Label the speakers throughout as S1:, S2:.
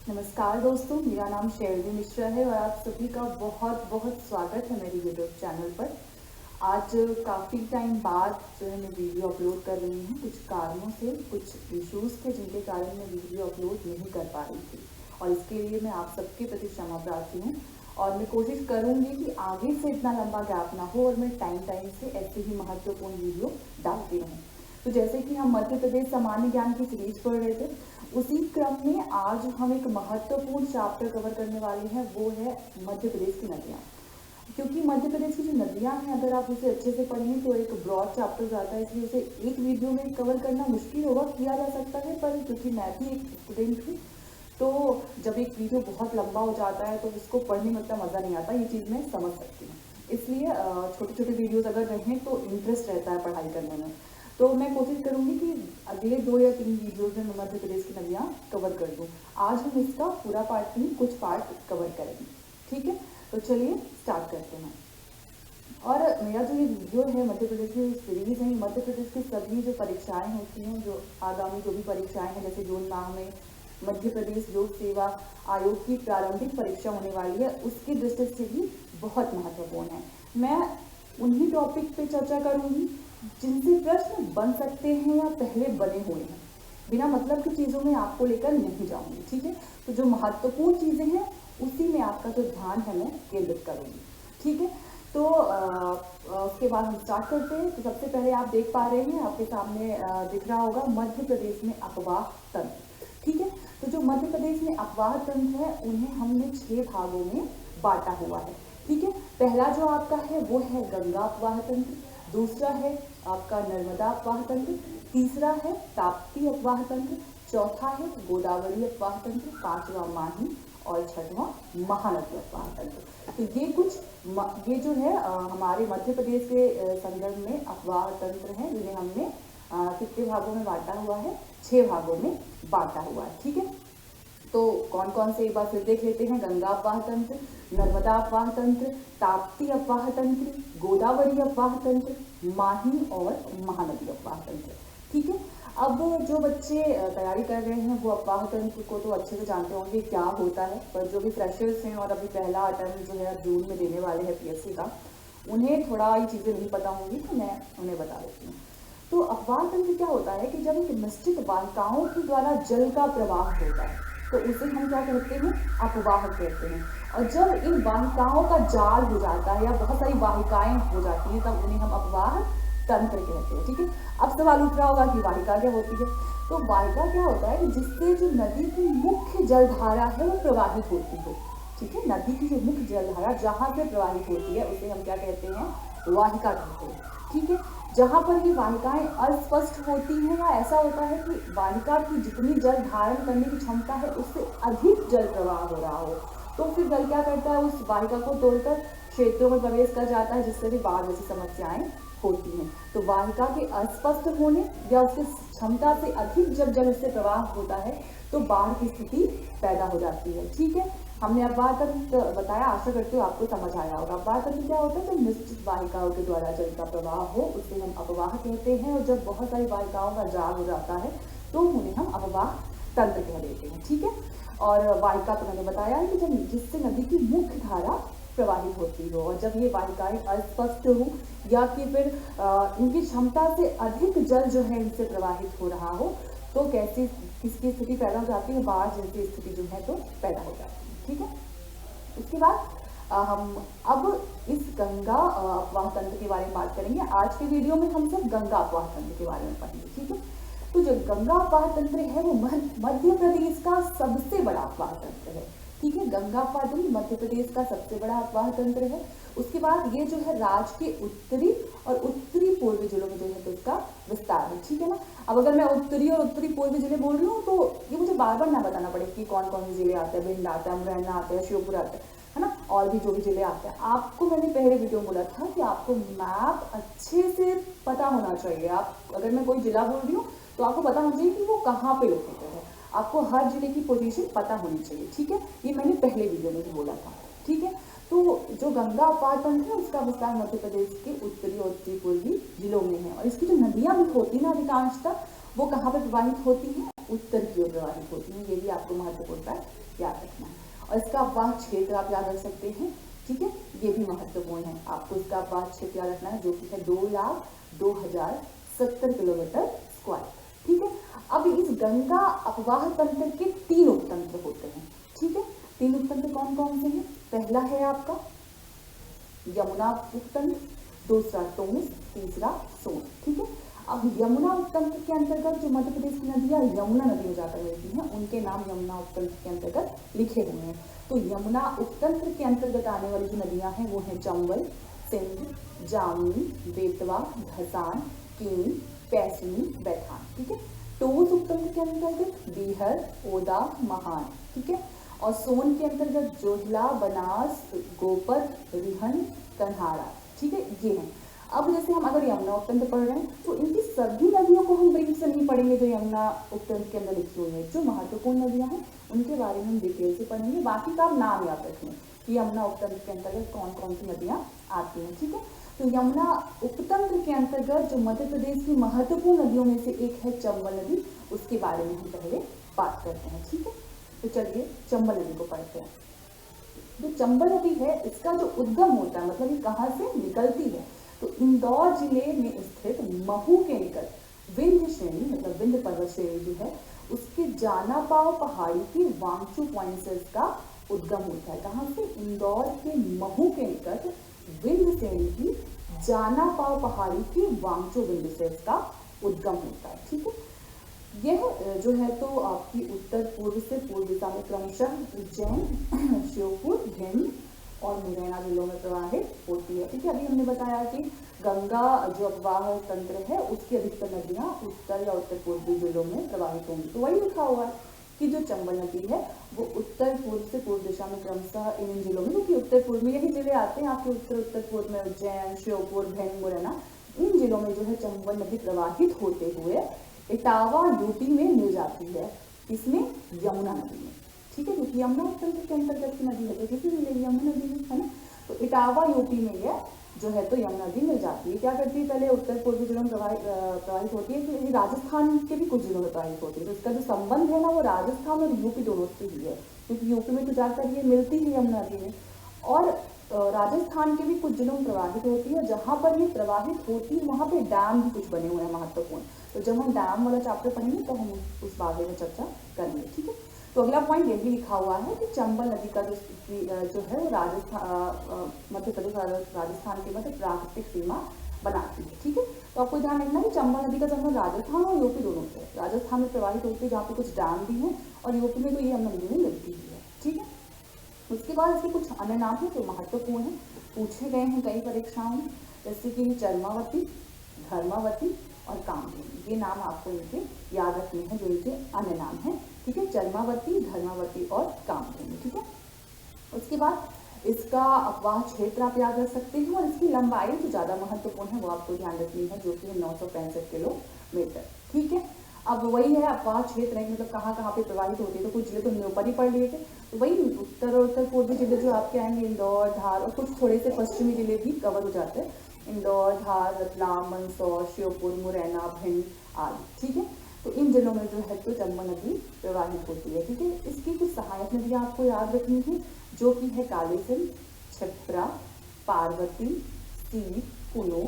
S1: नमस्कार दोस्तों, मेरा नाम शेरवी मिश्रा है और आप सभी का बहुत बहुत स्वागत है मेरी यूट्यूब चैनल पर। आज काफ़ी टाइम बाद जो है मैं वीडियो अपलोड कर रही हूँ। कुछ कारणों से, कुछ इश्यूज़ थे जिनके कारण मैं वीडियो अपलोड नहीं कर पा रही थी और इसके लिए मैं आप सबके प्रति क्षमा प्रार्थी हूँ। और मैं कोशिश करूँगी कि आगे से इतना लंबा गैप ना हो और मैं टाइम टाइम से ऐसे ही महत्वपूर्ण वीडियो डालती रहूँ। तो जैसे कि हम मध्य प्रदेश सामान्य ज्ञान की सीरीज पढ़ रहे थे, उसी क्रम में आज हम एक महत्वपूर्ण चैप्टर कवर करने वाले हैं, वो है मध्य प्रदेश की नदियाँ। क्योंकि मध्य प्रदेश की जो नदियाँ हैं, अगर आप उसे अच्छे से पढ़ेंगे तो एक ब्रॉड चैप्टर जाता है, इसलिए उसे एक वीडियो में कवर करना मुश्किल होगा। किया जा सकता है, पर क्योंकि मैं भी एक स्टूडेंट हूँ तो जब एक वीडियो बहुत लंबा हो जाता है तो उसको पढ़ने में उतना मज़ा नहीं आता, ये चीज़ मैं समझ सकती हूँ। इसलिए छोटे छोटे वीडियोज़ अगर रहें तो इंटरेस्ट रहता है पढ़ाई करने में। तो मैं कोशिश करूँगी कि अगले 2 या 3 वीडियोज़ में मध्य प्रदेश की नदियाँ कवर कर दूँ। आज हम इसका पूरा पार्ट नहीं, कुछ पार्ट कवर करेंगे, ठीक है? तो चलिए स्टार्ट करते हैं। और मेरा जो ये वीडियो है, मध्य प्रदेश की सीरीज़ है, मध्य प्रदेश की सभी जो परीक्षाएं होती हैं, जो आगामी जो भी परीक्षाएं हैं, जैसे जून माह में मध्य प्रदेश लोक सेवा आयोग की प्रारंभिक परीक्षा होने वाली है, उसकी दृष्टि से भी बहुत महत्वपूर्ण है। मैं उन्हीं टॉपिक पे चर्चा करूँगी जिनसे प्रश्न बन सकते हैं या पहले बने हुए हैं। बिना मतलब की चीज़ों में आपको लेकर नहीं जाऊंगी, ठीक है? तो जो महत्वपूर्ण चीज़ें हैं उसी में आपका जो ध्यान है मैं केंद्रित करूंगी, ठीक है? तो उसके बाद हम स्टार्ट करते हैं। तो सबसे पहले आप देख पा रहे हैं, आपके सामने दिख रहा होगा मध्य प्रदेश में अपवाह तंत्र, ठीक है? तो जो मध्य प्रदेश में अपवाह तंत्र है, उन्हें हमने 6 भागों में बांटा हुआ है, ठीक है? पहला जो आपका है वो है गंगा अपवाह तंत्र, दूसरा है आपका नर्मदा अपवाह तंत्र, तीसरा है ताप्ती अपवाह तंत्र, चौथा है गोदावरी अपवाह तंत्र, पांचवा माही और छठवां महानदी अपवाह तंत्र। तो ये जो है हमारे मध्य प्रदेश के संदर्भ में अपवाह तंत्र हैं, जिन्हें हमने कितने भागों में बांटा हुआ है? 6 भागों में बांटा हुआ है, ठीक है? तो कौन कौन से एक बार फिर देख लेते हैं। गंगा अपवाह तंत्र, नर्मदा अपवाह तंत्र, ताप्ती अपवाह तंत्र, गोदावरी अपवाह तंत्र, माही और महानदी अपवाह तंत्र, ठीक है? अब जो बच्चे तैयारी कर रहे हैं वो अपवाह तंत्र को तो अच्छे से जानते होंगे क्या होता है, पर जो भी फ्रेशर्स हैं और अभी पहला अटेम्प्ट जो है जून में देने वाले हैं पीएससी का, उन्हें थोड़ा ये चीज़ें नहीं पता होंगी, तो मैं उन्हें बता देती हूँ। तो अपवाह तंत्र क्या होता है कि जब एक निश्चित वाहिकाओं के द्वारा जल का प्रवाह होता है तो उसे हम क्या कहते हैं? अपवाह कहते हैं। और जब इन वाहिकाओं का जाल हो जाता है या बहुत सारी वाहिकाएं हो जाती हैं, तब उन्हें हम अपवाह तंत्र कहते हैं, ठीक है? अब सवाल उठ रहा होगा कि वाहिका क्या होती है? तो वाहिका क्या होता है? जिससे जो नदी की मुख्य जलधारा है वो प्रवाहित होती है, ठीक है? नदी की जो मुख्य जलधारा जहाँ से प्रवाहित होती है उसे हम क्या कहते हैं? वाहिका कहते हैं, ठीक है? जहाँ पर ये वाहिकाएं अस्पष्ट होती हैं या ऐसा होता है कि वाहिका की जितनी जल धारण करने की क्षमता है उससे अधिक जल प्रवाह हो रहा हो, तो फिर जल क्या करता है? उस वाहिका को तोड़कर क्षेत्रों में प्रवेश कर जाता है, जिससे भी बाढ़ जैसी समस्याएं होती हैं। तो वाहिका के अस्पष्ट होने या उसकी क्षमता से अधिक जब जल उससे प्रवाह होता है तो बाढ़ की स्थिति पैदा हो जाती है, ठीक है? हमने अपवाह तंत्र बताया, आशा करती हूँ आपको समझ आया होगा। अपवाह तंत्र क्या होता है? जब निश्चित वाहिकाओं के द्वारा जल का प्रवाह हो उसे हम अपवाह कहते हैं, और जब बहुत सारी वाहिकाओं का जाल हो जाता है तो उन्हें हम अपवाह तंत्र कह देते हैं, ठीक है? और वाहिका तो मैंने बताया है कि जब जिससे नदी की मुख्य धारा प्रवाहित होती हो, और जब ये वाहिकाएं अस्पष्ट हो या कि फिर इनकी क्षमता से अधिक जल जो है इनसे प्रवाहित हो रहा हो, तो किसकी स्थिति पैदा हो जाती है? बाढ़ जैसी स्थिति जो है तो पैदा हो जाती है, ठीक है? उसके बाद हम अब इस गंगा अपवाह तंत्र के बारे में बात करेंगे। आज के वीडियो में हम सब गंगा अपवाह तंत्र के बारे में पढ़ेंगे, ठीक है? तो जो गंगा अपवाह तंत्र है वो मध्य प्रदेश का सबसे बड़ा अपवाह तंत्र है, ठीक है? गंगा अपवाह तंत्र मध्य प्रदेश का सबसे बड़ा अपवाह तंत्र है। उसके बाद ये जो है राज्य के उत्तरी और उत्तरी पूर्वी जिलों में जो है तो इसका विस्तार है, ठीक है ना? अब अगर मैं उत्तरी और उत्तरी पूर्वी जिले बोल रही हूँ तो ये मुझे बार बार ना बताना पड़े कि कौन कौन से जिले आते हैं। भिंड आता है, मुरैना आता है, श्योपुर आता है ना? और भी जो भी जिले आते हैं। आपको मैंने पहले वीडियो में बोला था कि आपको मैप अच्छे से पता होना चाहिए। आप अगर मैं कोई जिला बोल रही हूँ तो आपको पता होना चाहिए कि वो कहाँ पे लोकेटेड है। आपको हर जिले की पोजीशन पता होनी चाहिए, ठीक है? ये मैंने पहले वीडियो में भी बोला था, ठीक है? तो जो गंगा अपवाह तंत्र है उसका विस्तार मध्य प्रदेश के उत्तरी और उत्तरी पूर्वी जिलों में है, और इसकी जो नदियां भी होती है ना अधिकांशतः वो कहाँ पर प्रवाहित होती हैं? उत्तर की ओर प्रवाहित होती हैं। ये भी आपको महत्वपूर्ण बात याद रखना है। और इसका अपवाह क्षेत्र आप याद रख सकते हैं, ठीक है, ये भी महत्वपूर्ण है। आपको इसका अपवाह क्षेत्र याद रखना है जो कि है 2,02,070 किलोमीटर स्क्वायर, ठीक है। अब इस गंगा अपवाह तंत्र के 3 उपतंत्र होते हैं, ठीक है। 3 उपतंत्र कौन कौन से हैं? पहला है आपका यमुना उपतंत्र, दूसरा टोंस, तीसरा सोन, ठीक है। अब यमुना उपतंत्र के अंतर्गत जो मध्य प्रदेश की नदियां यमुना नदी में जाकर मिलती हैं, उनके नाम यमुना उपतंत्र के अंतर्गत लिखे हुए हैं। तो यमुना उपतंत्र के अंतर्गत आने वाली जो नदियां हैं वो हैं चंबल, सिंध, जामनी, बेतवा, धसान, कीन, पैसनी, बैठान, ठीक है। टोंस उपतंत्र के अंतर्गत बीहर, ओदा, महान, ठीक है। और सोन के अंतर्गत जोधला, बनास, गोपर, रिहन, कन्हाड़ा, ठीक है, ये है। अब जैसे हम अगर यमुना उपतंत्र पढ़ रहे हैं तो इनकी सभी नदियों को हम ब्रीफ से नहीं पढ़ेंगे जो यमुना उपतंत्र के अंदर लिखी हुई है। जो महत्वपूर्ण नदियां हैं उनके बारे में हम डिटेल से पढ़ेंगे, बाकी का आप नाम याद रखें कि यमुना उपतंत्र के अंतर्गत कौन कौन सी नदियां आती हैं, ठीक है। तो यमुना उपतंत्र के अंतर्गत जो मध्य प्रदेश की महत्वपूर्ण नदियों में से एक है चंबल नदी, उसके बारे में हम पहले बात करते हैं, ठीक है। तो चलिए चंबल नदी को पढ़ते हैं। जो चंबल नदी है इसका जो उद्गम होता है, मतलब ये कहाँ से निकलती है, तो इंदौर जिले में स्थित महू के निकट विंध्य श्रेणी, मतलब विंध्य पर्वत श्रेणी जो है उसके जानापाव पहाड़ी के वांगचू पॉइंट से इसका उद्गम होता है। कहाँ से? इंदौर के महू के निकट विंध्य श्रेणी की जानापाव पहाड़ी के वांगचू बिंदु से इसका उद्गम होता है, ठीक है। यह जो है तो आपकी उत्तर पूर्व से पूर्व दिशा में क्रमशः उज्जैन, श्योपुर, भिंड और मुरैना जिलों में प्रवाहित होती है, ठीक है। अभी हमने बताया कि गंगा जो अपवाह तंत्र है उसकी अधिकतर नदियां उत्तर या उत्तर पूर्वी जिलों में प्रवाहित होंगी। तो वही लिखा हुआ है कि जो चंबल नदी है वो उत्तर पूर्व से पूर्व दिशा में क्रमशः इन जिलों में, क्योंकि उत्तर पूर्व में यही जिले आते हैं आपके उत्तर पूर्व में उज्जैन, श्योपुर, भिंड, मुरैना, इन जिलों में जो है चंबल नदी प्रवाहित होते हुए इटावा यूपी में मिल जाती है। इसमें यमुना नदी में, ठीक है, क्योंकि यमुना उपतंत्र के अंतर्गत की नदी है तो किसी मिलेगी यमुना नदी में, है ना। तो इटावा यूपी में यह जो है तो यमुना नदी मिल जाती है। क्या करती है? पहले उत्तर पूर्वी जिलों में प्रवाहित होती है, तो ये राजस्थान के भी कुछ जिलों में प्रवाहित होती है। तो इसका जो संबंध है ना वो राजस्थान और यूपी दोनों से ही है, क्योंकि यूपी में तो जाकर ये मिलती है यमुना नदी में, और राजस्थान के भी कुछ जिलों में प्रवाहित होती है। जहाँ पर ये प्रवाहित होती है वहाँ पे डैम भी कुछ बने हुए हैं महत्वपूर्ण। तो जब हम डैम वाला चैप्टर पढ़ेंगे तो हम उस बारे में चर्चा करेंगे, ठीक है। तो अगला पॉइंट ये भी लिखा हुआ है कि चंबल नदी का जो है वो राजस्थान, मध्य प्रदेश राजस्थान के मध्य प्राकृतिक सीमा बनाती है, ठीक है। तो आपको ध्यान रखना है कि चंबल नदी का संबंध राजस्थान और यूपी दोनों से, राजस्थान में प्रवाहित होती है जहाँ पे कुछ डैम भी है, और यूपी में तो ये यमुना नदी में मिलती ही है, ठीक है। उसके बाद इसके कुछ अन्य नाम हैं जो महत्वपूर्ण है, पूछे गए हैं कई परीक्षाओं में, जैसे कि चर्मावती, धर्मावती और कामधेनु। ये नाम आपको इनके याद रखने हैं जो इनके अन्य नाम हैं, ठीक है। चर्मावती, धर्मावती और कामधेनु, ठीक है। उसके बाद इसका अपवाह क्षेत्र आप याद रख सकते हैं, और इसकी लंबाई जो ज़्यादा महत्वपूर्ण है वो आपको ध्यान रखनी है, जो कि है 965 किलोमीटर, ठीक है। अब वही है अपवाह क्षेत्र है, मतलब कहाँ कहाँ पे प्रवाहित होती है। तो कुछ जिले तो हमने ऊपर ही पढ़ लिए थे, तो वही उत्तर और उत्तर पूर्वी जिले जो आपके आएंगे इंदौर, धार, और कुछ थोड़े से पश्चिमी जिले भी कवर हो जाते हैं, इंदौर, धार, रतलाम, मंदसौर, श्योपुर, मुरैना, भिंड आदि, ठीक है। तो इन जिलों में जो है तो चंबल नदी प्रवाहित होती है, ठीक है। इसकी कुछ सहायक नदियाँ आपको याद रखनी है, जो कि है कालीसिंध, क्षिप्रा, पार्वती, सीप, कुनो,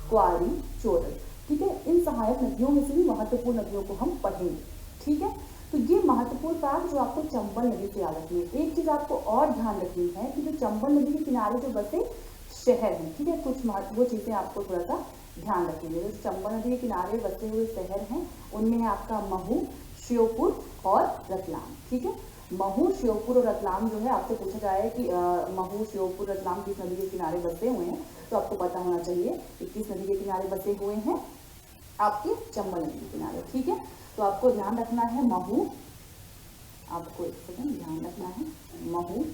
S1: क्वारी, चोरल, ठीक है। इन सहायक नदियों में से भी महत्वपूर्ण नदियों को हम पढ़ेंगे, ठीक है। तो ये महत्वपूर्ण फैक्ट जो आपको चंबल नदी से याद रखनी है। एक चीज आपको और ध्यान रखनी है कि जो चंबल नदी के किनारे जो बसे शहर हैं, ठीक है, कुछ वो चीजें आपको थोड़ा सा ध्यान रखनी है। जो चंबल नदी के किनारे बसे हुए शहर हैं उनमें है आपका महू, श्योपुर और रतलाम, ठीक है। महू, श्योपुर और रतलाम जो है आपसे पूछा जाए कि महू, श्योपुर, रतलाम किस नदी के किनारे बसे हुए हैं, तो आपको पता होना चाहिए कि किस नदी के किनारे बसे हुए हैं, आपके चंबल नदी के किनारे, ठीक है। तो आपको ध्यान रखना है महू, आपको एक सेकंड ध्यान रखना है महू,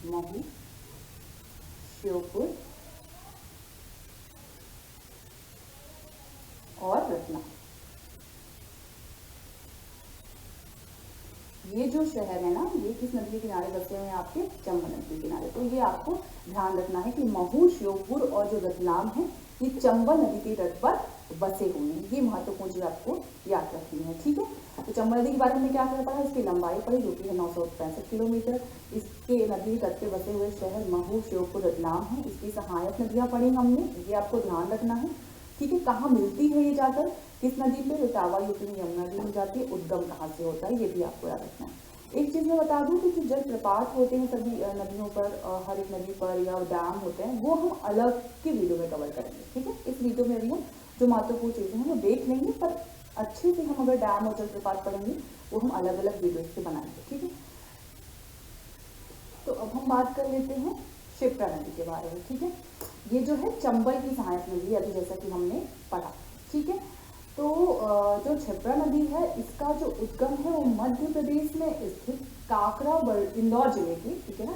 S1: महू, श्योपुर और रतलाम, ये जो शहर है ना ये किस नदी के किनारे बसे हुए हैं, आपके चंबल नदी के किनारे। तो ये आपको ध्यान रखना है कि महू, श्योपुर और जो रतलाम है ये चंबल नदी के तट पर बसे हुए हैं। ये महत्वपूर्ण चीज आपको याद रखनी है, ठीक है। तो चंबल नदी के बारे में क्या क्या पढ़ा, इसकी लंबाई पढ़ी जो कि है 965 किलोमीटर। इसके नदी तट पे बसे हुए शहर महू, श्योपुर, रतलाम है। इसकी सहायक नदियां पढ़ी हमने, ये आपको ध्यान रखना है, ठीक है। कहाँ मिलती है ये जाकर, किस नदी पे, इटावा यूपी में यमुना नदी मिल जाती है। उद्गम कहाँ से होता है ये भी आपको याद रखना है। एक चीज मैं बता दूं कि जो जलप्रपात होते हैं सभी नदियों पर, हर एक नदी पर या डैम होते हैं, वो हम अलग के वीडियो में कवर करेंगे, ठीक है। इस वीडियो में भी हम जो महत्वपूर्ण चीजें हैं वो देख लेंगे, पर अच्छे से हम अगर डैम और जलप्रपात पढ़ेंगे वो हम अलग अलग वीडियो से बनाएंगे, ठीक है। तो अब हम बात कर लेते हैं क्षिप्रा नदी के बारे में, ठीक है। ये जो है चंबल की सहायक नदी है, अभी जैसा कि हमने पढ़ा, ठीक है। तो जो क्षिप्रा नदी है इसका जो उद्गम है वो मध्य प्रदेश में स्थित इंदौर जिले के, ठीक है ना,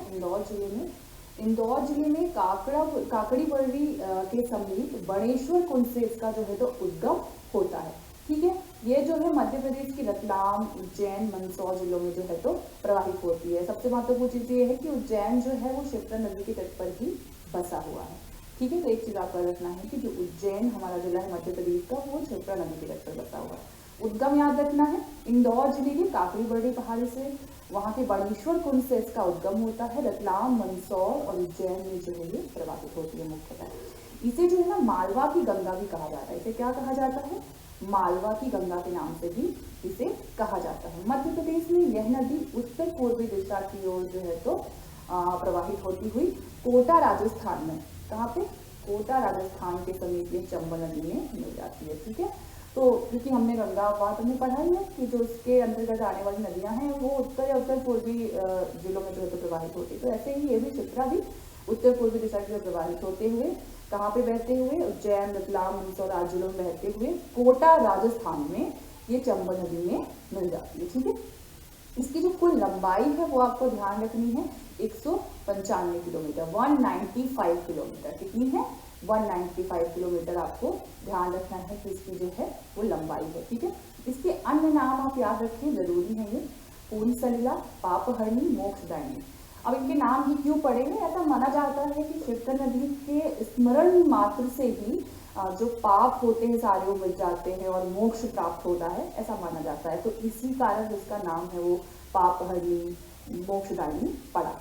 S1: इंदौर जिले में काकड़ी बर्री के समीप बणेश्वर कुंड से इसका जो है तो उद्गम होता है, ठीक है। ये जो है मध्य प्रदेश की रतलाम, उज्जैन, मंदसौर जिलों में जो है तो प्रवाहित होती है। सबसे महत्वपूर्ण चीज ये है कि उज्जैन जो है वो क्षिप्रा नदी के तट पर ही बसा हुआ है, ठीक है। तो एक चीज आपको रखना है कि जो उज्जैन हमारा जिला है मध्य प्रदेश का, वो क्षिप्रा नदी के तट पर बसा हुआ है। उद्गम याद रखना है, इंदौर जिले की काकड़ी बर्री पहाड़ी से, वहां के बणेश्वर कुंड से इसका उद्गम होता है। रतलाम, मंदसौर और उज्जैन में जो है ये प्रवाहित होती है मुख्यतः। इसे जो है ना मालवा की गंगा भी कहा जाता है। इसे क्या कहा जाता है, मालवा की गंगा के नाम से भी इसे कहा जाता है। मध्य प्रदेश में यह नदी उत्तर पूर्वी दिशा की ओर जो है तो प्रवाहित होती हुई कोटा राजस्थान में, कहाँ पे, कोटा राजस्थान के समीप ये चंबल नदी में मिल जाती है, ठीक है। तो क्योंकि हमने गंगा बात हमने पढ़ा ही है कि जो उसके अंतर्गत आने वाली नदियां हैं वो उत्तर या उत्तर पूर्वी जिलों में जो है तो प्रवाहित होती है। तो ऐसे ही ये भी क्षिप्रा भी उत्तर पूर्वी दिशा की ओर प्रवाहित होते हुए कहाँ पे बहते हुए, उज्जैन, रतलाम, मंदसौर आदि जिलों में बहते हुए कोटा राजस्थान में ये चंबल नदी में मिल जाती है, ठीक है। इसकी जो कुल लंबाई है वो आपको ध्यान रखनी है 195 किलोमीटर, 195 किलोमीटर, कितनी है, 195 किलोमीटर आपको ध्यान रखना है कि इसकी जो है वो लंबाई है, ठीक है। इसके अन्य नाम आप याद रखें, जरूरी है ये, पूर्ण सलिला, पापहरणी, मोक्षदायिनी। अब इनके नाम ही क्यों पड़ेंगे, ऐसा माना जाता है कि क्षिप्रा नदी के स्मरण मात्र से ही जो पाप होते हैं सारे वो मिट जाते हैं और मोक्ष प्राप्त होता है, ऐसा माना जाता है। तो इसी कारण जिसका नाम है वो पापहरणी, मोक्षदायिनी पड़ा,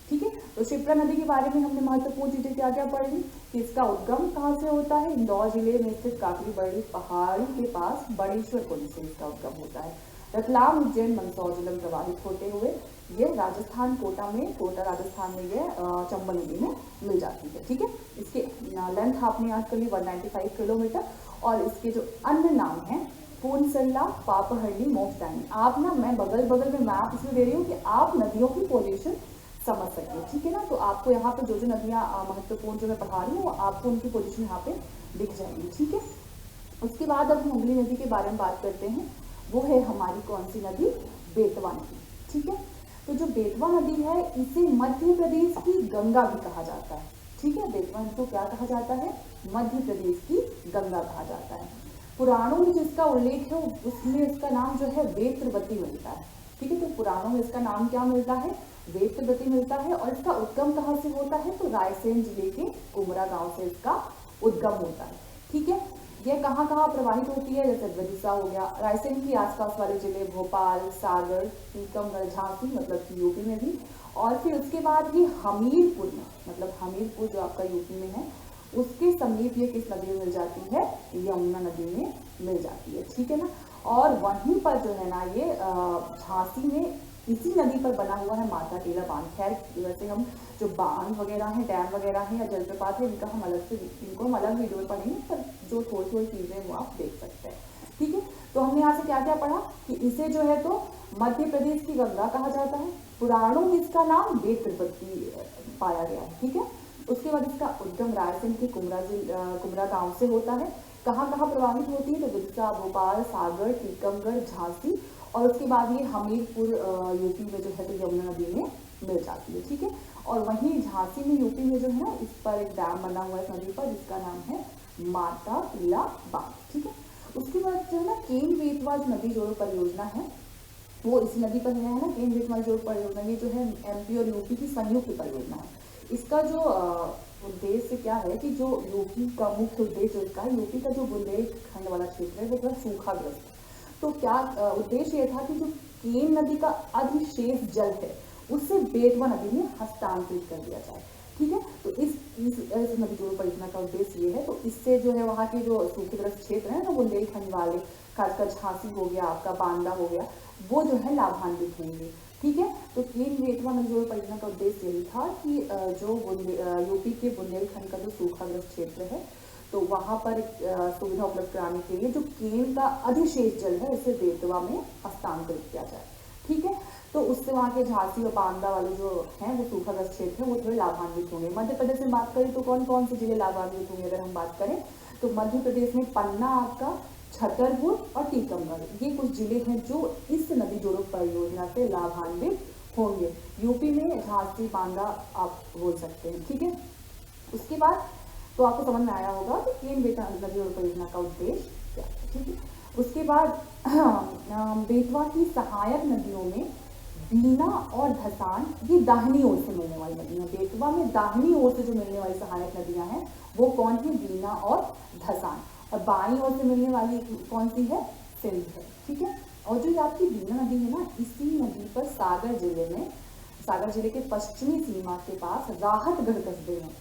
S1: ठीक है। तो क्षिप्रा नदी के बारे में हमने महत्वपूर्ण चीजें क्या क्या पढ़ी कि इसका उद्गम कहाँ से होता है, इंदौर जिले में स्थित काकड़ी बर्री पहाड़ी के पास बणेश्वर कुंड से इसका उद्गम होता है। रतलाम, उज्जैन, मंदसौर जिले में प्रवाहित होते हुए ये राजस्थान कोटा राजस्थान में ये चंबल नदी में मिल जाती है, ठीक है। इसके लेंथ आपने याद कर ली 195 किलोमीटर। और इसके जो अन्य नाम है पूर्ण सलिला, पापहरणी, मोक्षदायिनी। आप ना, मैं बगल बगल में मैप इसलिए दे रही हूँ कि आप नदियों की पोजीशन समझ सके, ठीक है ना। तो आपको यहाँ पे जो नदियाँ महत्वपूर्ण जो मैं पढ़ा रही हूँ वो आपको उनकी पोजीशन यहाँ पे दिख जाएगी, ठीक है। उसके बाद अब हम अगली नदी के बारे में बात करते हैं, वो है हमारी कौन सी नदी, बेतवा नदी, ठीक है। तो जो बेतवा नदी है इसे मध्य प्रदेश की गंगा भी कहा जाता है, ठीक है। बेतवा नदी को क्या कहा जाता है, मध्य प्रदेश की गंगा कहा जाता है। पुराणों में जिसका उल्लेख है उसमें इसका नाम जो है वेत्रवती मिलता है, ठीक है। तो पुराणों में इसका नाम क्या मिलता है, वेत्रवती मिलता है। और इसका उद्गम कहाँ से होता है, तो रायसेन जिले के कुमरा गांव से इसका उद्गम होता है, ठीक है। यह कहाँ कहाँ प्रवाहित होती है, जैसे विदिशा हो गया, रायसेन के आसपास वाले जिले भोपाल, सागर, टीकमगढ़, झांसी मतलब कि यूपी में भी। और फिर उसके बाद ही हमीरपुर में, मतलब हमीरपुर जो आपका यूपी में है उसके समीप ये किस नदी में मिल जाती है, यमुना नदी में मिल जाती है, ठीक है ना। और वहीं पर जो है ना ये झांसी में इसी नदी पर बना हुआ है माता टीला बांध। खैर वैसे हम जो बांध वगैरह हैं, डैम वगैरह हैं या जलप्रपात है, इनको हम अलग वीडियो में पढ़ेंगे, पर जो थोड़ी थोड़ी चीजें वो आप देख सकते हैं, ठीक है। तो हमने यहाँ से क्या क्या पढ़ा कि इसे जो है तो मध्य प्रदेश की गंगा कहा जाता है। पुराणों में इसका नाम वेत्रवती पाया गया है, ठीक है। उसके बाद इसका उद्गम रायसेन के कुमरा गांव से होता है। कहाँ कहाँ प्रवाहित होती है, तो विदिशा, भोपाल, सागर, टीकमगढ़, झांसी। और उसके बाद ये हमीरपुर यूपी में जो है तो यमुना नदी में मिल जाती है, ठीक है। और वहीं झांसी में यूपी में जो है ना इस पर एक डैम बना हुआ है इस नदी पर, जिसका नाम है माता टीला बांध, ठीक है। उसके बाद जो है ना केन बेतवा नदी जोड़ो परियोजना है वो इसी नदी पर है ना। केन बेतवा जोड़ो परियोजना ये जो है एमपी और यूपी की संयुक्त परियोजना है। इसका जो उद्देश्य क्या है कि जो यूपी का मुख्य उद्देश्य इसका है, यूपी का जो बुंदेलखंड वाला क्षेत्र है वो थोड़ा सूखाग्रस्त है। तो क्या उद्देश्य ये था कि जो केन नदी का अधिशेष जल है उससे बेतवा नदी में हस्तांतरित कर दिया जाए। ठीक है, तो इस नदी जोड़ परियोजना का उद्देश्य ये है। तो इससे जो है वहाँ के जो सूखाग्रस्त क्षेत्र है ना, बुंदेलखंड वाले, खासकर झांसी हो गया, आपका बांदा हो गया, वो जो है लाभान्वित होंगे। ठीक है, तो केन बेतवा नदी जोड़ परियोजना का उद्देश्य यही था कि जो यूपी के बुंदेलखंड का जो सूखाग्रस्त क्षेत्र है तो वहाँ पर सुविधा उपलब्ध कराने के लिए जो केन का अधिशेष जल है उसे बेतवा में हस्तांतरित किया जाए। ठीक है, तो उससे वहाँ के झांसी और बांदा वाले जो हैं वो सूखाग्रस्त क्षेत्र है वो थोड़े लाभान्वित होंगे। मध्य प्रदेश में बात करें तो कौन कौन से जिले लाभान्वित होंगे अगर हम बात करें तो मध्य प्रदेश में पन्ना, आपका छतरपुर और टीकमगढ़, ये कुछ जिले हैं जो इस नदी जोड़ो परियोजना से लाभान्वित होंगे। यूपी में झांसी, बांदा आप बोल सकते हैं। ठीक है, उसके बाद तो आपको समझ में आया होगा कि केन बेतवा नदी जोड़ो परियोजना का उद्देश्य क्या है। ठीक है, उसके बाद बेतवा की सहायक नदियों में बीना और धसान, ये दाहिनी ओर से मिलने वाली नदियां। बेतवा में दाहिनी ओर से जो मिलने वाली सहायक नदियां हैं वो कौन सी? बीना और धसान। और बाईं ओर से मिलने वाली कौन सी है? सिंध है। ठीक है, और जो ये आपकी बीना नदी है ना, इसी नदी पर सागर जिले के पश्चिमी सीमा के पास राहतगढ़ कस्बे में,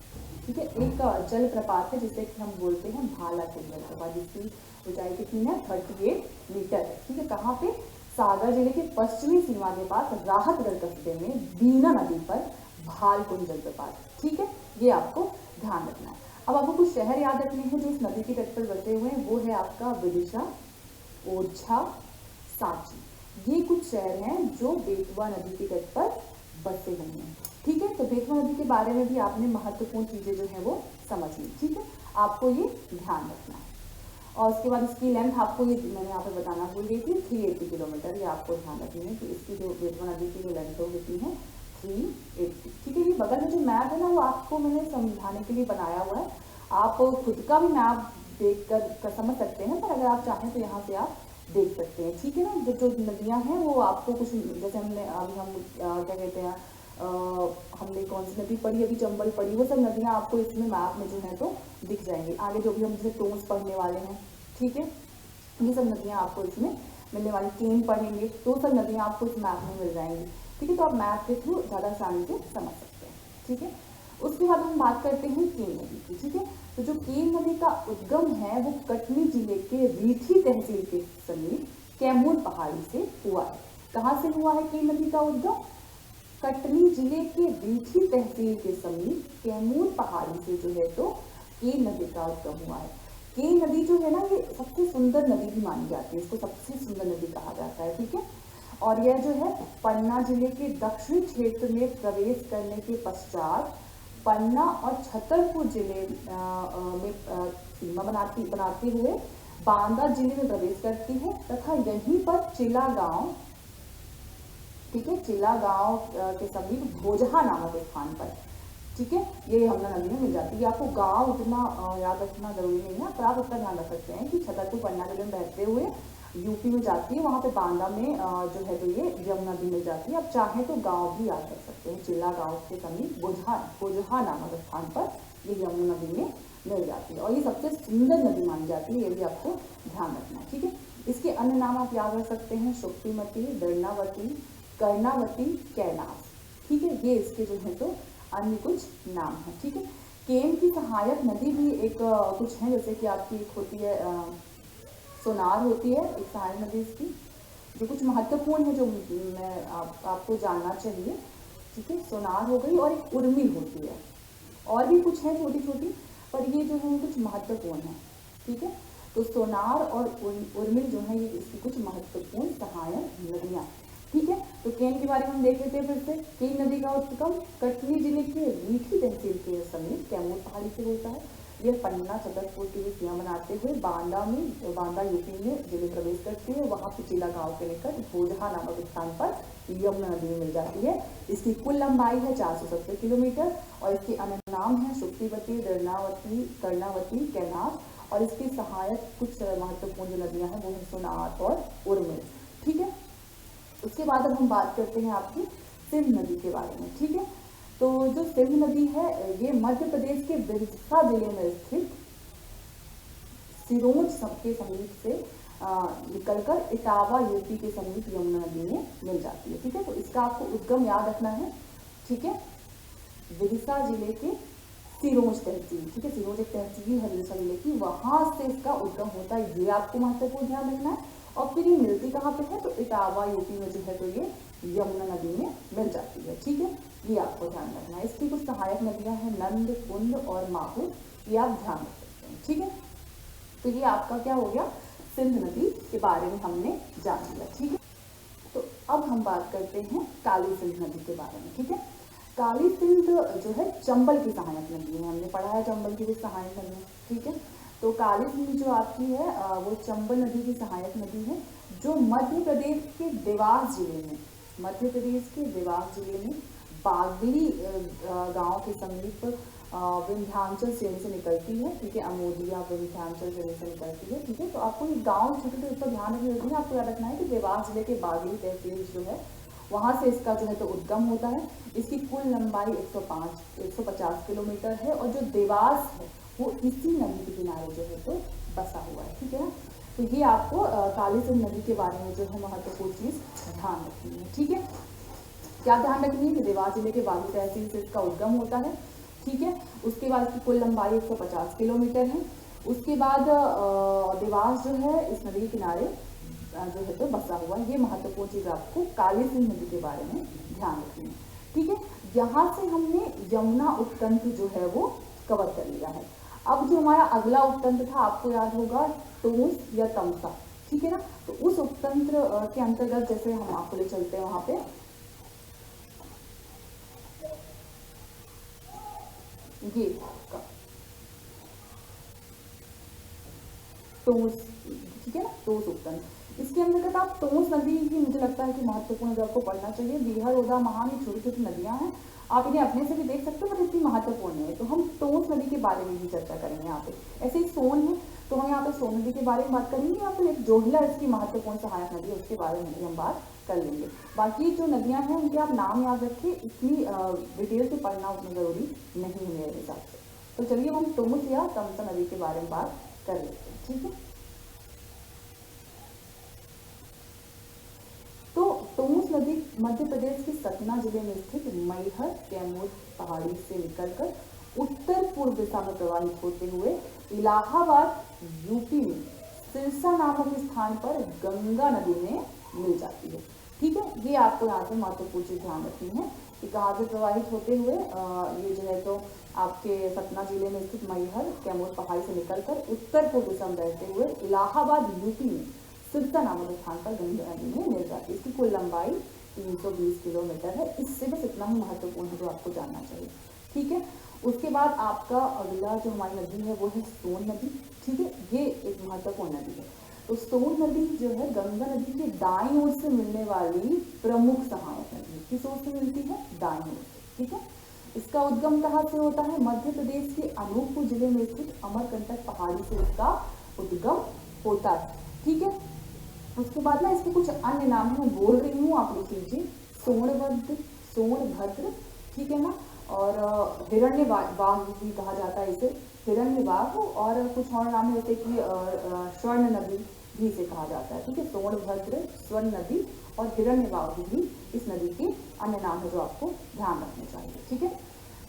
S1: ठीक है, एक जलप्रपात है जिसे हम बोलते हैं भालाकुंड जलप्रपात, जिसकी ऊंचाई कितनी है? 38 मीटर है। ठीक है, कहाँ पे? सागर जिले के पश्चिमी सीमा के पास राहतगढ़ कस्बे में बीना नदी पर भालकुंड जलप्रपात। ठीक है, ये आपको ध्यान रखना है। अब आपको कुछ शहर याद रखने हैं जो इस नदी के तट पर बसे हुए हैं। वो है आपका विदिशा, ओरछा, सांची। ये कुछ शहर हैं जो बेतवा नदी के तट पर बसे हुए हैं। ठीक है, तो बेतवा नदी के बारे में भी आपने महत्वपूर्ण चीजें जो है वो समझ ली। ठीक है, आपको ये ध्यान रखना है। और उसके बाद इसकी लेंथ आपको ये मैंने यहाँ पर बताना भूल गई थी, 380 किलोमीटर। ये आपको ध्यान रखनी है कि इसकी जो बेतवा नदी की जो लेंथ होती है 380। ठीक है, ये बगल में जो मैप है ना वो आपको मैंने समझाने के लिए बनाया हुआ है। आप खुद का भी मैप देख कर समझ सकते हैं, पर अगर आप चाहें तो यहाँ से आप देख सकते हैं। ठीक है ना, जो नदियाँ हैं वो आपको कुछ, जैसे हमने अभी हम क्या कहते हैं, हमने कौन सी नदी पढ़ी अभी? चंबल पढ़ी। वो सब नदियाँ आपको इसमें मैप में जो है तो दिख जाएंगी। आगे जो भी हम जैसे टोन्स पढ़ने वाले हैं, ठीक है, ये सब नदियाँ आपको इसमें मिलने वाली। केन पढ़ेंगे तो सब नदियाँ आपको इस मैप में मिल जाएंगी। ठीक है, तो आप मैप के थ्रू ज़्यादा आसानी से समझ सकते हैं। ठीक है, उसके बाद हम बात करते हैं केन नदी की। ठीक है, तो जो केन नदी का उद्गम है वो कटनी जिले के रीठी तहसील के समीप कैमूर पहाड़ी से हुआ है। कहाँ से हुआ है केन नदी का उद्गम? कटनी जिले के रीठी तहसील के समीप कैमूर पहाड़ी से जो है तो केन नदी का उद्गम हुआ है। केन नदी जो है ना ये सबसे सुंदर नदी भी मानी जाती है, इसको सबसे सुंदर नदी कहा जाता है। ठीक है, और यह जो है पन्ना जिले के दक्षिणी क्षेत्र में प्रवेश करने के पश्चात पन्ना और छतरपुर जिले में सीमा बनाते हुए बांदा जिले में प्रवेश करती है तथा यहीं पर चिला गांव, ठीक है, चिला गांव के समीप भोजहा नामक स्थान पर, ठीक है, ये यमुना नदी में मिल जाती है। आपको गांव उतना याद रखना जरूरी नहीं है, पर आप उतना ध्यान रख सकते हैं कि छतरपुर पन्ना जिले में बहते हुए यूपी में जाती है, वहाँ पे बांदा में जो है तो ये यमुना नदी मिल जाती है। आप चाहें तो गांव भी याद रख सकते हैं, चिल्ला गांव के समीप भोजहा नामक स्थान पर ये यमुना नदी में मिल जाती है और ये सबसे सुंदर नदी मानी जाती है, ये भी आपको ध्यान रखना है। ठीक है, इसके अन्य नाम आप याद रख सकते हैं, शुक्तिमती, दर्णावती, कर्णावती, कैलाश। ठीक है, ये इसके जो है तो अन्य कुछ नाम है। ठीक है, केन की सहायक नदी भी एक कुछ है, जैसे कि आपकी एक होती है सोनार होती है, एक सहायक नदी इसकी जो कुछ महत्वपूर्ण है, जो मैं आपको जानना चाहिए। ठीक है, सोनार हो गई और एक उर्मिल होती है, और भी कुछ है छोटी छोटी, पर ये जो है कुछ महत्वपूर्ण है। ठीक है, तो सोनार और उर्मिल जो है ये इसकी कुछ महत्वपूर्ण सहायक नदियाँ। ठीक है, तो केन के बारे में हम देख लेते हैं फिर से। केन नदी का उद्गम कटनी जिले के रीठी तहसील के समीप कैमूर पहाड़ी से होता है। यह पन्ना छतरपुर की सीमा बनाते हुए बांदा यूपी में जिले प्रवेश करती है, वहाँ पिचिला गांव के निकट भोजहा नामक स्थान पर यमुना नदी में मिल जाती है। इसकी कुल लंबाई है 470 किलोमीटर और इसके अन्य नाम है शुक्तिवती, दर्णावती, कर्णावती, कैलाश और इसकी सहायक कुछ महत्वपूर्ण जो नदियाँ हैं वो है सोनार और उर्मिल। ठीक है, उसके बाद अब हम बात करते हैं आपकी सिंध नदी के बारे में। ठीक है, तो जो सिंध नदी है ये मध्य प्रदेश के बिरसा जिले में स्थित सिरोंज के समीप से निकलकर इटावा यूपी के समीप यमुना नदी में मिल जाती है। ठीक है, तो इसका आपको उद्गम याद रखना है। ठीक है, विदिशा जिले के सिरोंज तहसील, ठीक है, सिरोंज एक तहसील है विदिशा जिले की, वहां से इसका उद्गम होता है, ये आपको महत्वपूर्ण ध्यान रखना है। और फिर ये मिलती कहाँ पे है, तो इटावा यूपी में जो है तो ये यमुना नदी में मिल जाती है। ठीक है, ये आपको ध्यान रखना है। इसकी कुछ सहायक नदियां हैं नंद, कुंद और माहू, ये आप ध्यान रख सकते हैं। ठीक है, तो ये आपका क्या हो गया, सिंध नदी के बारे में हमने जान लिया। ठीक है, तो अब हम बात करते हैं काली सिंध नदी के बारे में। ठीक है, काली सिंध जो है चंबल की सहायक नदी है, हमने पढ़ा है चंबल की भी सहायक नदी है। ठीक है, तो काली सिंध जो आपकी है वो चंबल नदी की सहायक नदी है, जो मध्य प्रदेश के देवास जिले में, मध्य प्रदेश के देवास जिले में बागली गांव के समीप विंध्याचल श्रेणी से निकलती है। ठीक है, अमोदिया विंध्याचल श्रेणी से निकलती है। ठीक है, तो आपको ये गांव छोटे छोटे उसका ध्यान रखना है। आपको याद रखना है कि देवास जिले के बागली तहसील जो है वहाँ से इसका जो है तो उद्गम होता है। इसकी कुल लंबाई 150 किलोमीटर है और जो देवास है वो इसी नदी के किनारे जो है तो बसा हुआ है। ठीक है ना, तो ये आपको काली सिंध नदी के बारे में जो है महत्वपूर्ण चीज ध्यान रखनी है। ठीक है, क्या ध्यान रखनी है कि देवास जिले के बागली तहसील से इसका उद्गम होता है। ठीक है, उसके बाद इसकी कुल लंबाई 150 किलोमीटर है। उसके बाद देवास जो है इस नदी के किनारे जो है तो बसा हुआ है। ये महत्वपूर्ण चीज आपको काली सिंध नदी के बारे में ध्यान रखनी है। ठीक है, यहाँ से हमने यमुना उपतंत्र जो है वो कवर कर लिया है। अब जो हमारा अगला उपतंत्र था आपको याद होगा टोंस या तमसा। ठीक है ना, तो उस उपतंत्र के अंतर्गत जैसे हम आपको ले चलते हैं वहां पे ये टोंस, ठीक है ना, टोंस उपतंत्र, इसके अंतर्गत आप टोंस नदी की मुझे लगता है कि महत्वपूर्ण जगह को पढ़ना चाहिए। बीहर, ओदा, महान ये छोटी छोटी नदियां हैं, आप इन्हें अपने से भी देख सकते हो, पर इतनी महत्वपूर्ण है। तो हम टोंस नदी के बारे में भी चर्चा करेंगे यहाँ पे। ऐसे ही सोन है, तो हम यहाँ पे सोन नदी के बारे में बात करेंगे, या फिर एक जोहिला इसकी महत्वपूर्ण सहायक नदी है उसके बारे में भी हम बात कर लेंगे। बाकी जो नदियां हैं उनके आप नाम याद रखिए, इतनी डिटेल से पढ़ना उतना जरूरी नहीं है मेरे हिसाब से। तो चलिए हम टोंस या तमसा नदी के बारे में बात कर लेते हैं। ठीक है, तो टोंस नदी मध्य प्रदेश के सतना जिले में स्थित मैहर कैमूर पहाड़ी से निकलकर उत्तर पूर्व दिशा में प्रवाहित होते हुए इलाहाबाद यूपी में सिरसा नामक स्थान पर गंगा नदी में मिल जाती है। ठीक है, ये आपको यहाँ से महत्वपूर्ण चीज ध्यान रखनी है कि कहाँ से प्रवाहित होते हुए ये जो है तो आपके सतना जिले में स्थित मैहर कैमूर पहाड़ी से निकलकर उत्तर पूर्व दिशा में बहते हुए इलाहाबाद यूपी में सिरसा नामक स्थान पर गंगा नदी में मिल जाती है। इसकी कुल लंबाई 320 किलोमीटर है। इससे बस इतना ही महत्वपूर्ण है जो आपको जानना चाहिए। ठीक है, उसके बाद आपका अगला जो हमारी नदी है वो है सोन नदी। ठीक है, ये एक महत्वपूर्ण नदी है। तो सोन नदी जो है गंगा नदी के दाईं ओर से मिलने वाली प्रमुख सहायक नदी, किस ओर से मिलती है, दाईं ओर से। ठीक है, इसका उद्गम कहाँ से होता है, मध्य प्रदेश के अनूपपुर जिले में स्थित अमरकंटक पहाड़ी से इसका उद्गम होता है। ठीक है, उसके बाद ना इसके कुछ अन्य नाम है, मैं बोल रही हूँ, आप लिख लीजिए। सोनभद्र, सोनभद्र, ठीक है ना, और हिरण्यवाह भी कहा जाता है इसे, हिरण्यवाह, और कुछ और नाम है जैसे कि स्वर्ण नदी भी इसे कहा जाता है। ठीक है, सोनभद्र, स्वर्ण नदी और हिरण्यवाह भी इस नदी के अन्य नाम है जो आपको ध्यान रखने चाहिए। ठीक है,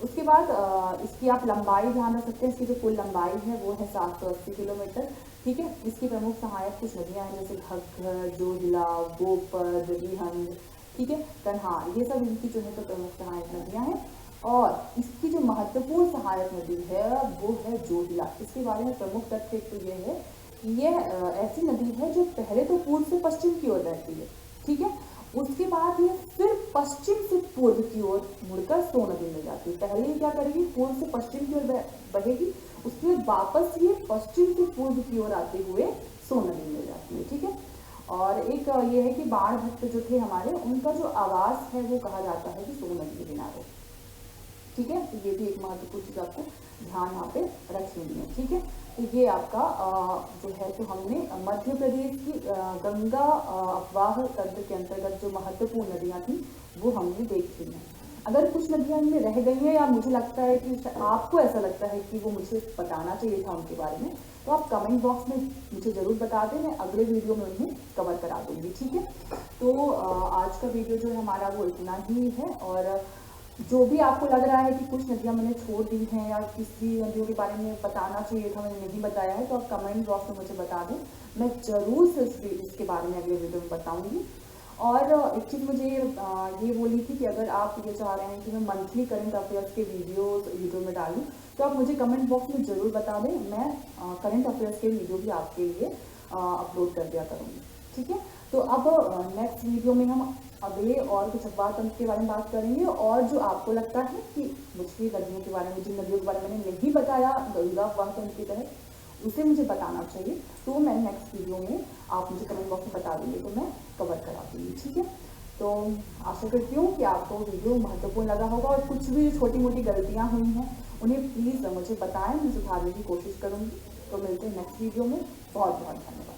S1: उसके बाद इसकी आप लंबाई ध्यान रख सकते हैं। इसकी जो कुल लंबाई है वो है 780 किलोमीटर। ठीक है, इसकी प्रमुख सहायक कुछ नदियां हैं जैसे घग्गर, जोहिला, गोपद, रिहंद, ठीक है, कन्हार, ये सब इनकी जो है तो प्रमुख सहायक नदियां हैं। और इसकी जो महत्वपूर्ण सहायक नदी है वो है जोहिला। इसके बारे में प्रमुख तथ्य तो ये है कि यह ऐसी नदी है जो पहले तो पूर्व से पश्चिम की ओर बहती है। ठीक है, उसके बाद ये फिर पश्चिम से पूर्व की ओर मुड़कर सोन नदी में जाती है। पहले ये क्या करेगी, पूर्व से पश्चिम की ओर बहेगी, उसके बाद वापस ये पश्चिम से पूर्व की ओर आते हुए सोन नदी में जाती है। ठीक है, और एक ये है कि बाण भट्ट जो थे हमारे, उनका जो आवास है वो कहा जाता है कि सोन नदी के किनारे। ठीक है, तो ये भी एक महत्वपूर्ण चीज आपको ध्यान यहाँ पे रखनी है। ठीक है, तो ये आपका जो है तो हमने मध्य प्रदेश की गंगा अफवाह तंत्र के अंतर्गत जो महत्वपूर्ण नदियां थी वो हमने देख ली हैं। अगर कुछ नदियाँ इनमें रह गई हैं या मुझे लगता है कि आपको ऐसा लगता है कि वो मुझे बताना चाहिए था उनके बारे में, तो आप कमेंट बॉक्स में मुझे ज़रूर बता दें, मैं अगले वीडियो में उन्हें कवर करा दूँगी, ठीक है। तो आज का वीडियो जो है हमारा वो इतना ही है, और जो भी आपको लग रहा है कि कुछ नदियाँ मैंने छोड़ दी हैं या किसी नदियों के बारे में बताना चाहिए था मैंने नहीं बताया है, तो आप कमेंट बॉक्स में मुझे बता दें, मैं ज़रूर से इसके बारे में अगले वीडियो में बताऊँगी। और एक चीज़ मुझे ये बोली थी कि अगर आप ये चाह रहे हैं कि मैं मंथली करंट अफेयर्स के वीडियो में डालूँ, तो आप मुझे कमेंट बॉक्स में ज़रूर बता दें, मैं करंट अफेयर्स के वीडियो भी आपके लिए अपलोड कर दिया करूँगी, ठीक है। तो अब नेक्स्ट वीडियो में हम अगले और कुछ अखबार तंत्र के बारे में बात करेंगे, और जो आपको लगता है कि मुझे नदियों के बारे में, जिन नदियों के बारे में मैंने नहीं बताया गंगा अखबार तंत्र की तरह, उसे मुझे बताना चाहिए, तो मैं नेक्स्ट वीडियो में आप मुझे कमेंट बॉक्स में बता देंगे तो मैं कवर करा दूँगी, ठीक है। तो आशा करती हूँ कि आपको वीडियो महत्वपूर्ण लगा होगा, और कुछ भी छोटी मोटी गलतियाँ हुई हैं उन्हें प्लीज़ मुझे बताएं, मैं सुधारने की कोशिश करूँगी। तो मिलते हैं नेक्स्ट वीडियो में। बहुत बहुत धन्यवाद।